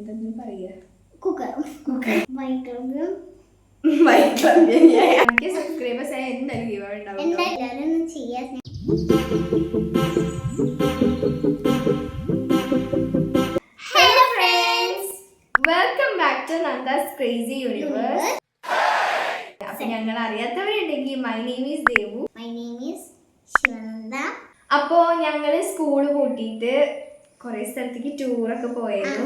എന്തെങ്കിലും പറയാ cooker microwave subscribers ആയ എന്തായാലും ഗിവ് അവേ ഉണ്ടാവും. എല്ലാവരും ചെയ്യാൻ. Hello friends, welcome back to Nanda's crazy universe. അപ്പൊ ഞങ്ങൾ അറിയാത്തവരുണ്ടെങ്കിൽ my name is Devu. My name is Sivananda. അപ്പോ ഞങ്ങള് സ്കൂള് കൂട്ടിയിട്ട് കുറെ സ്ഥലത്തേക്ക് ടൂറൊക്കെ പോയിരുന്നു.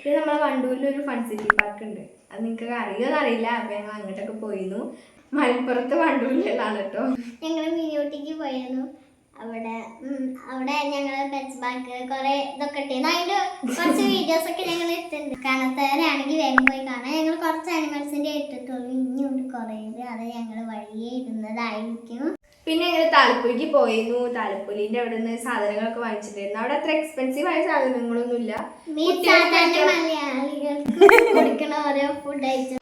പിന്നെ നമ്മളെ വണ്ടൂരിൽ ഒരു ഫൺ സിറ്റി പാർക്ക് ഉണ്ട്, അത് നിങ്ങൾക്ക് അറിയോന്ന് അറിയില്ല. അപ്പൊ ഞങ്ങൾ അങ്ങോട്ടൊക്കെ പോയിരുന്നു. മലപ്പുറത്ത് വണ്ടൂരിലാണ് കേട്ടോ. ഞങ്ങൾ മിനിയൂട്ടിക്ക് പോയിരുന്നു. അവിടെ ഞങ്ങൾ പെറ്റ്സ് ബാങ്ക് കുറെ ഇതൊക്കെ ഇട്ടിരുന്നു. അതിന്റെ കുറച്ച് വീഡിയോസ് ഒക്കെ ഞങ്ങൾ ഇട്ടിട്ടുണ്ട്. കാണാത്തവരാണെങ്കിൽ വേഗം പോയി കാണാം. ഞങ്ങൾ കുറച്ച് ആനിമൽസിന്റെ ഇട്ടിട്ടുള്ളൂ, ഇനിയുണ്ട് കുറേ. അത് ഞങ്ങൾ വഴിയെ ഇടുന്നതായിരിക്കും. പിന്നെ ഞങ്ങൾ താലപ്പൊലിക്ക് പോയിരുന്നു. താലപ്പൊലിന്റെ അവിടെ നിന്ന് സാധനങ്ങളൊക്കെ വാങ്ങിച്ചിട്ടുണ്ടായിരുന്നു. അവിടെ അത്ര എക്സ്പെൻസീവ് ആയ സാധനങ്ങളൊന്നും ഇല്ല. മലയാളികൾക്ക് കൊടുക്കണ ഓരോ ഫുഡ് ഐറ്റം.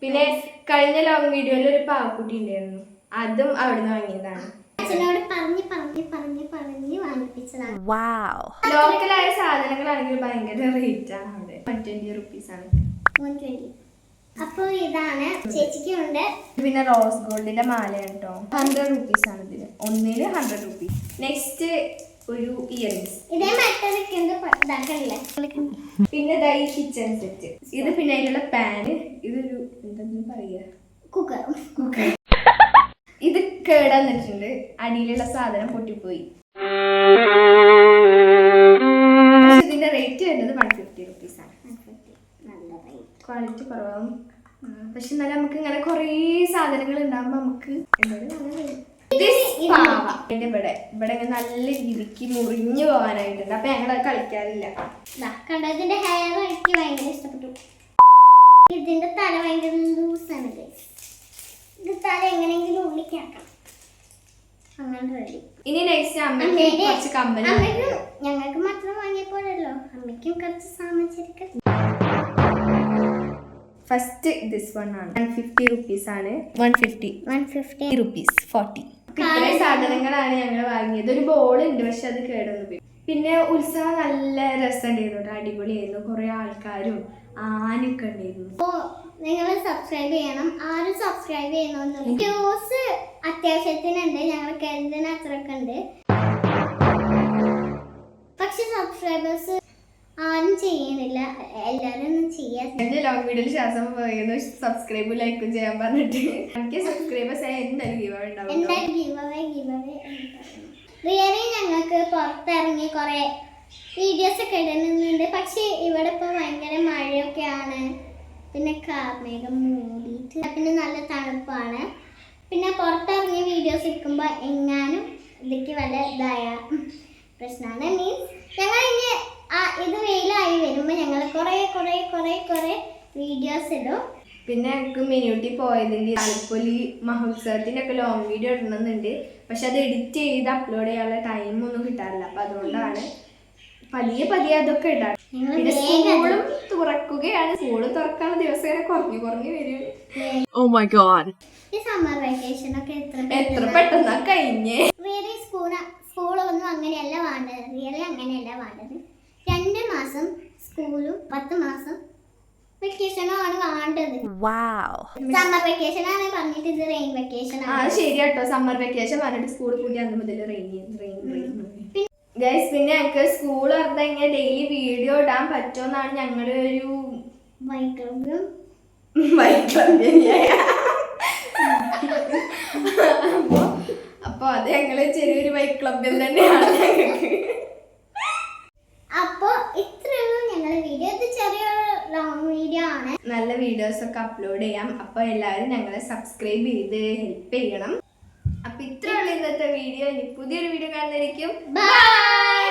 പിന്നെ കഴിഞ്ഞ ലോങ് വീഡിയോയിൽ ഒരു പാവക്കുട്ടി ഉണ്ടായിരുന്നു, അതും അവിടുന്ന് വാങ്ങിയതാണ്. അച്ഛനോട് പറഞ്ഞ് വാങ്ങിപ്പിച്ചതാണ്. ലോക്കലായ സാധനങ്ങളാണെങ്കിൽ ഭയങ്കര റേറ്റ് ആണ്. അവിടെ 120 റുപ്പീസ് ആണ്. 120. അപ്പൊ ഇതാണ് ചേച്ചിക്കുണ്ട്. പിന്നെ റോസ് ഗോൾഡിന്റെ മാലയാണ് കേട്ടോ. 100 റുപ്പീസ് ആണ് ഇതിന്. ഒന്നിന് 100 റുപ്പീസ്. നെക്സ്റ്റ് ഒരു ഇയറിംഗ്സ്. ഇതേ മറ്റൊക്കെ പിന്നെ ഈ കിച്ചൺ സെറ്റ്. ഇത് പിന്നെ അതിലുള്ള പാന്. ഇതൊരു എന്തെങ്കിലും പറയാ കുക്കർ. ഇത് കേടന്നിട്ടുണ്ട്, അടിയിലുള്ള സാധനം പൊട്ടിപ്പോയി. ഇതിന്റെ റേറ്റ് വരുന്നത് 150 റുപ്പീസ് ആണ്. ക്വാളിറ്റി കുറവാകും, പക്ഷെ എന്നാലും നമുക്ക് ഇങ്ങനെ കുറേ സാധനങ്ങൾ ഉണ്ടാകുമ്പോ നമുക്ക് ഇവിടെ നല്ല രീതിക്ക് മുറിഞ്ഞു പോകാനായിട്ടുണ്ട്. അപ്പൊ ഞങ്ങളത് കളിക്കാറില്ല. ഇതിന്റെ ഹെയർ എനിക്ക് ഭയങ്കര ഇഷ്ടപ്പെട്ടു. ഇതിന്റെ തല ഭയങ്കര ലൂസാണ്. ഇത് തല എങ്ങനെയെങ്കിലും ഉള്ളിക്കാക്കണം. അങ്ങനെ റെഡി. ഇനി നെക്സ്റ്റ് അമ്മയ്ക്ക് കുറച്ച് കമ്പനി. ഞങ്ങൾക്ക് മാത്രം വാങ്ങിയപ്പോഴല്ലോ, അമ്മയ്ക്കും കുറച്ച് സാധിച്ചിരിക്കും. ഫസ്റ്റ് ദിസ് വൺ ആണ്. 150 റുപ്പീസ് ആണ്. 150 റുപ്പീസ് 40. ഇത്രയും സാധനങ്ങളാണ് ഞങ്ങൾ വാങ്ങിയത്. ഒരു ബോൾ ഉണ്ട്, പക്ഷെ അത് കേടൊന്നു പോയി. പിന്നെ ഉത്സവം നല്ല രസമുണ്ടായിരുന്നു, അടിപൊളിയായിരുന്നു. കുറെ ആൾക്കാരും ആനയൊക്കെ ഉണ്ടായിരുന്നു. നിങ്ങൾ സബ്സ്ക്രൈബ് ചെയ്യണം. ആരും സബ്സ്ക്രൈബ് ചെയ്യണമെന്നില്ല. വ്യൂസ് അത്യാവശ്യത്തിനുണ്ട്, ഞങ്ങൾ കരുതുന്ന അത്രയൊക്കെ ഉണ്ട്. പക്ഷെ സബ്സ്ക്രൈബേഴ്സ് ആരും ചെയ്യുന്നില്ല. എല്ലാരും ഒന്നും ചെയ്യാൻ. എന്റെ ലോങ് വീഡിയോയിൽ ശ്വാസം പറയുന്നു, സബ്സ്ക്രൈബും ലൈക്കും ചെയ്യാൻ പറഞ്ഞിട്ട്. എനിക്ക് സബ്സ്ക്രൈബേഴ്സ് ആയ എന്തായാലും ഗിവ് അവേ ഉണ്ടാവും. റിയലി ഞങ്ങൾക്ക് പുറത്തിറങ്ങി കുറെ വീഡിയോസ് ഒക്കെ ഇടുന്നുണ്ട്. പക്ഷെ ഇവിടെ ഇപ്പൊ ഭയങ്കര മഴയൊക്കെയാണ്. പിന്നെ കാർമേഘം മൂടിയിട്ട്, പിന്നെ നല്ല തണുപ്പാണ്. പിന്നെ പുറത്തിറങ്ങിയ വീഡിയോസ് എടുക്കുമ്പോ എങ്ങാനും ഇതിക്ക് വല്ല ഇതായ പ്രശ്നമാണ്. മീൻസ് ഞങ്ങൾ ഇനി ഇത് വെയിലായി വരുമ്പോൾ ഞങ്ങൾ കുറേ വീഡിയോസ് ഇടും. പിന്നെ എനിക്ക് മിനിയൂട്ടി പോയതിൻ്റെ താലപ്പൊലി മഹോത്സവത്തിൻ്റെ ഒക്കെ ലോങ് വീഡിയോ ഇടണമെന്നുണ്ട്. പക്ഷെ അത് എഡിറ്റ് ചെയ്ത് അപ്ലോഡ് ചെയ്യാനുള്ള ടൈമൊന്നും കിട്ടാറില്ല. അപ്പം അതുകൊണ്ടാണ് പതിയെ അതൊക്കെ ഇടാം. പിന്നെ സ്കൂളും തുറക്കുകയാണ്. സ്കൂള് തുറക്കാനുള്ള ദിവസം ഇങ്ങനെ കുറഞ്ഞു വരും. ഈ സമ്മർ വെക്കേഷൻ ഒക്കെ എത്ര പെട്ടെന്നാ കഴിഞ്ഞേ. റിയലി സ്കൂളൊന്നും അങ്ങനെയല്ല വേണ്ടത്. റിയലി അങ്ങനെയല്ല വേണ്ടത്. 2 മാസം സ്കൂളും 10 മാസം വെക്കേഷനും ആണ് വേണ്ടത്. സമ്മർ വെക്കേഷൻ ആണ് പറഞ്ഞിട്ട് ഇത് റെയിൻ വെക്കേഷൻ ആണ്. ശരിയാട്ടോ, സമ്മർ വെക്കേഷൻ പറഞ്ഞിട്ട് സ്കൂൾ കൂട്ടി അന്ന് മുതൽ റെയിൻ. ഗൈസ്, പിന്നെ ഞങ്ങൾക്ക് സ്കൂൾ പറഞ്ഞാൽ ഇങ്ങനെ ഡെയിലി വീഡിയോ ഇടാൻ പറ്റുമെന്നാണ് ഞങ്ങളുടെ ഒരു അപ്പൊ അത് ഞങ്ങള് ചെറിയൊരു ബൈക്ക് ക്ലബിൽ തന്നെയാണ് ഞങ്ങൾക്ക്. അപ്പൊ ഇത്രയുള്ളൂ ഞങ്ങളുടെ വീഡിയോ. ഇത് ചെറിയൊരു ലോങ് വീഡിയോ ആണ്. നല്ല വീഡിയോസ് ഒക്കെ അപ്ലോഡ് ചെയ്യാം. അപ്പൊ എല്ലാവരും ഞങ്ങളെ സബ്സ്ക്രൈബ് ചെയ്ത് ഹെൽപ്പ് ചെയ്യണം. അപ്പൊ ഇത്രയുള്ള ഇന്നത്തെ വീഡിയോ. ഇനി പുതിയൊരു വീഡിയോ കാണുന്നതായിരിക്കും. ബൈ.